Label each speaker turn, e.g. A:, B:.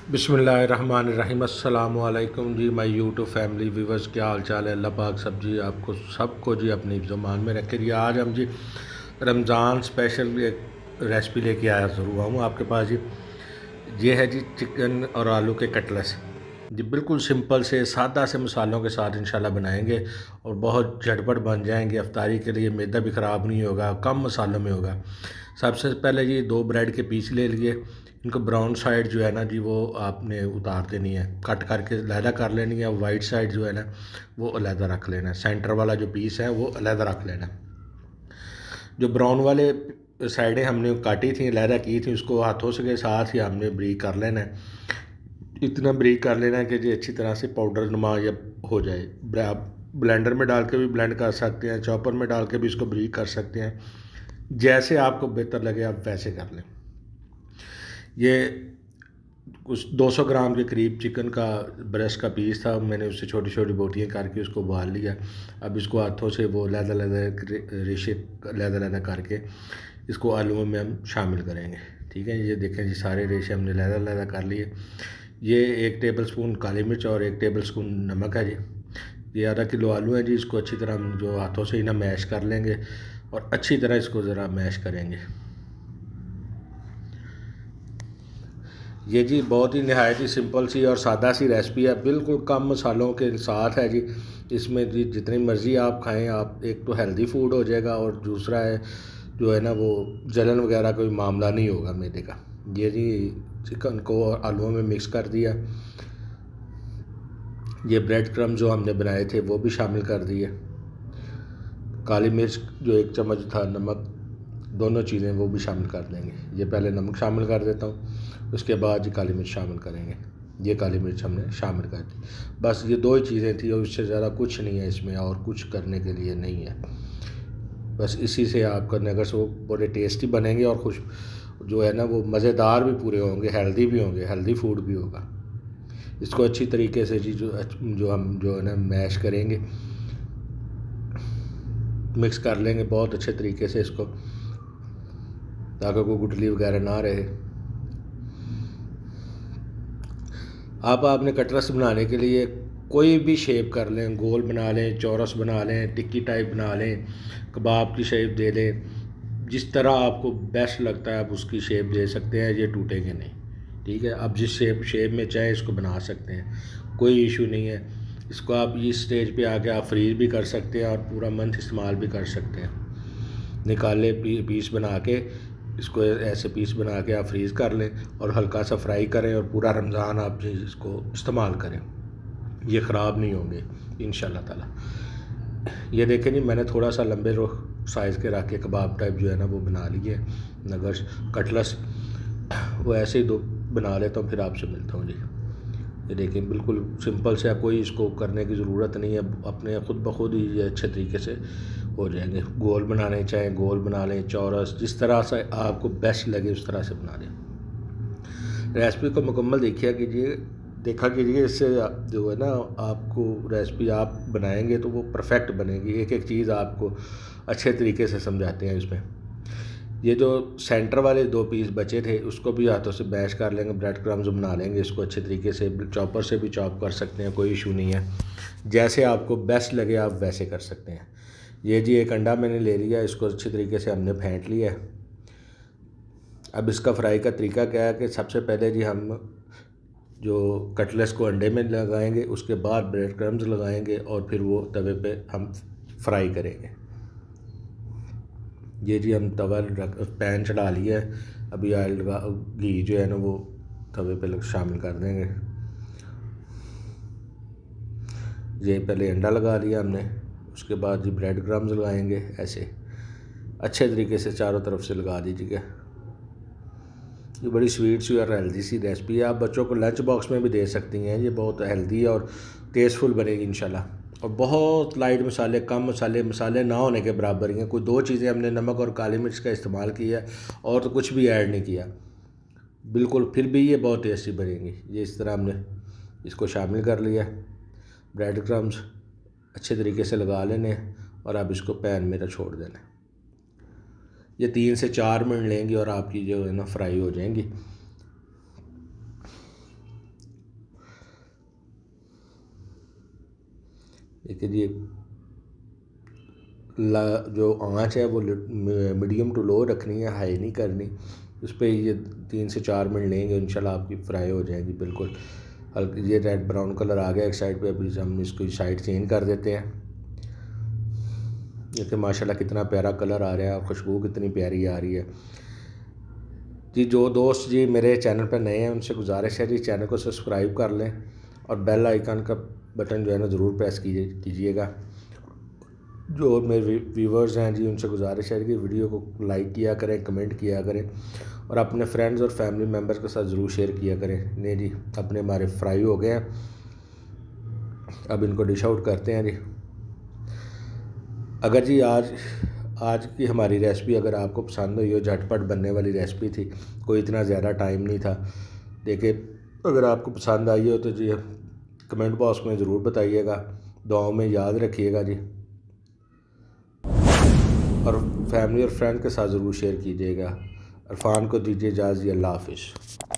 A: बिस्मिल्लाहिर्रहमानिर्रहीम। अस्सलामु अलैकुम जी माय यूट्यूब फैमिली व्यूवर्स, क्या हाल चाल है। अल्लाह पाक सब जी आपको सबको जी अपनी ज़ुबान में रखे जी। आज हम जी रमज़ान स्पेशल एक रेसिपी लेके आया ज़रूर हूँ आपके पास जी। ये है जी चिकन और आलू के कटलेस जी। बिल्कुल सिंपल से सादा से मसालों के साथ इंशाल्लाह बनाएंगे और बहुत झटपट बन जाएंगे। अफ्तारी के लिए मैदा भी ख़राब नहीं होगा, कम मसालों में होगा। सबसे पहले जी 2 ब्रेड के पीस ले लिए। इनको ब्राउन साइड जो है ना जी वो आपने उतार देनी है, कट करके अलहदा कर लेनी है। वाइट साइड जो है ना वो अलहदा रख लेना है। सेंटर वाला जो पीस है वो अलहदा रख लेना है। जो ब्राउन वाले साइडें हमने काटी थी, अलहदा की थी, उसको हाथों से के साथ ही हमने ब्रीक कर लेना है। इतना ब्रीक कर लेना है कि जी अच्छी तरह से पाउडर नुमा या हो जाए। आप ब्लेंडर में डाल के भी ब्लेंड कर सकते हैं, चॉपर में डाल के भी इसको ब्रीक कर सकते हैं। जैसे आपको बेहतर लगे आप वैसे कर लें। ये कुछ 200 ग्राम के करीब चिकन का ब्रेस्ट का पीस था। मैंने उससे छोटी छोटी बोटियाँ करके उसको उबाल लिया। अब इसको हाथों से वो लहदा लहदा रेशे लहदा लहदा करके इसको आलूओं में हम शामिल करेंगे। ठीक है, ये देखें जी सारे रेशे हमने लहदा लहदा कर लिए। ये 1 टेबल स्पून काली मिर्च और 1 टेबल स्पून नमक है जी। ये आधा किलो आलू है जी। इसको अच्छी तरह हम जो हाथों से ही ना मैश कर लेंगे और अच्छी तरह इसको ज़रा मैश करेंगे। ये जी बहुत ही नहायत ही सिंपल सी और सादा सी रेसिपी है, बिल्कुल कम मसालों के साथ है जी। इसमें जी जितनी मर्ज़ी आप खाएं आप, एक तो हेल्दी फूड हो जाएगा और दूसरा है जो है ना वो जलन वगैरह कोई मामला नहीं होगा मैदे का। ये जी चिकन को आलूओं में मिक्स कर दिया। ये ब्रेड क्रम्ब जो हमने बनाए थे वो भी शामिल कर दिए। काली मिर्च जो 1 चम्मच था, नमक, दोनों चीज़ें वो भी शामिल कर देंगे। ये पहले नमक शामिल कर देता हूँ, उसके बाद ये काली मिर्च शामिल करेंगे। ये काली मिर्च हमने शामिल कर दी। बस ये 2 ही चीज़ें थी और इससे ज़्यादा कुछ नहीं है इसमें, और कुछ करने के लिए नहीं है। बस इसी से आप करने अगर वो बड़े टेस्टी बनेंगे और खुश जो है ना वो मज़ेदार भी पूरे होंगे, हेल्दी भी होंगे, हेल्दी फूड भी होगा। इसको अच्छी तरीके से जी जो हम जो है ना मैश करेंगे, मिक्स कर लेंगे बहुत अच्छे तरीके से इसको, ताकि कोई गुठली वगैरह ना रहे। आपने कटरस बनाने के लिए कोई भी शेप कर लें, गोल बना लें, चौरस बना लें, टिक्की टाइप बना लें, कबाब की शेप दे लें। जिस तरह आपको बेस्ट लगता है आप उसकी शेप दे सकते हैं, ये टूटेंगे नहीं। ठीक है, आप जिस शेप में चाहे इसको बना सकते हैं, कोई इशू नहीं है। इसको आप इस स्टेज पे आके आप फ्रीज़ भी कर सकते हैं और पूरा मंथ इस्तेमाल भी कर सकते हैं। निकाले पीस बना के इसको ऐसे पीस बना के आप फ्रीज़ कर लें और हल्का सा फ्राई करें और पूरा रमज़ान आप इसको इस्तेमाल करें। ये ख़राब नहीं होंगे इंशाल्लाह ताला। ये देखें जी मैंने थोड़ा सा लंबे साइज़ के रख के कबाब टाइप जो है ना वो बना लिए। अगर कटलस वो ऐसे ही 2 बना लेता हूँ, फिर आपसे मिलता हूँ जी। ये देखें बिल्कुल सिंपल से है, कोई इसको करने की ज़रूरत नहीं है, अपने खुद ब खुद ही ये अच्छे तरीके से हो जाएंगे। गोल बनाने चाहें गोल बना लें, चौरस, जिस तरह से आपको बेस्ट लगे उस तरह से बना लें। रेसिपी को मुकम्मल देखा कीजिए। इससे जो है ना आपको रेसिपी आप बनाएंगे तो वो परफेक्ट बनेगी। एक एक चीज़ आपको अच्छे तरीके से समझाते हैं इसमें। ये जो सेंटर वाले 2 पीस बचे थे उसको भी हाथों से मैश कर लेंगे, ब्रेड क्रम्स बना लेंगे इसको अच्छे तरीके से। चॉपर से भी चॉप कर सकते हैं, कोई इशू नहीं है। जैसे आपको बेस्ट लगे आप वैसे कर सकते हैं। ये जी 1 अंडा मैंने ले लिया, इसको अच्छे तरीके से हमने फेंट लिया है। अब इसका फ्राई का तरीका क्या है कि सबसे पहले जी हम जो कटलेस को अंडे में लगाएंगे, उसके बाद ब्रेड क्रम्स लगाएंगे और फिर वो तवे पे हम फ्राई करेंगे। ये जी हम तवा पैन चढ़ा लिया है। अभी ऑयल घी जो है ना वो तवे पे शामिल कर देंगे। ये पहले अंडा लगा लिया हमने, उसके बाद जी ब्रेड क्रम्स लगाएंगे ऐसे अच्छे तरीके से चारों तरफ से लगा दीजिएगा। ये बड़ी स्वीट सी और हेल्दी सी रेसिपी है, आप बच्चों को लंच बॉक्स में भी दे सकती हैं। ये बहुत हेल्दी और टेस्टफुल बनेगी इंशाल्लाह। और बहुत लाइट मसाले, कम मसाले ना होने के बराबर ही हैं। कोई 2 चीज़ें हमने नमक और काली मिर्च का इस्तेमाल किया और तो कुछ भी ऐड नहीं किया बिल्कुल, फिर भी ये बहुत टेस्टी बनेंगी। ये इस तरह हमने इसको शामिल कर लिया। ब्रेड क्रम्स अच्छे तरीके से लगा लेने और अब इसको पैन में छोड़ देना। ये 3 से 4 मिनट लेंगी और आपकी जो है ना फ्राई हो जाएंगी। देखिए जी, जो आँच है वो मीडियम टू लो रखनी है, हाई नहीं करनी। उस पर ये 3 से 4 मिनट लेंगे, इंशाल्लाह आपकी फ्राई हो जाएगी बिल्कुल। हल्की ये रेड ब्राउन कलर आ गया एक साइड पे, अभी हम इसको साइड चेंज कर देते हैं। देखिए माशाल्लाह कितना प्यारा कलर आ रहा है और खुशबू कितनी प्यारी आ रही है जी। जो दोस्त जी मेरे चैनल पर नए हैं उनसे गुजारिश है जी, चैनल को सब्सक्राइब कर लें और बेल आइकन का बटन जो है ना ज़रूर प्रेस कीजिएगा। जो मेरे व्यूवर्स हैं जी उनसे गुजारिश है कि वीडियो को लाइक किया करें, कमेंट किया करें और अपने फ्रेंड्स और फैमिली मेम्बर्स के साथ ज़रूर शेयर किया करें। नहीं जी, अपने हमारे फ्राई हो गए हैं, अब इनको डिश आउट करते हैं जी। अगर जी आज की हमारी रेसिपी अगर आपको पसंद हुई हो, झटपट बनने वाली रेसिपी थी, कोई इतना ज़्यादा टाइम नहीं था। देखिए अगर आपको पसंद आई हो तो जी कमेंट बॉक्स में ज़रूर बताइएगा, दुआओं में याद रखिएगा जी, और फैमिली और फ्रेंड के साथ ज़रूर शेयर कीजिएगा। इरफान को दीजिए इजाज़त, अल्लाह हाफ़िज़।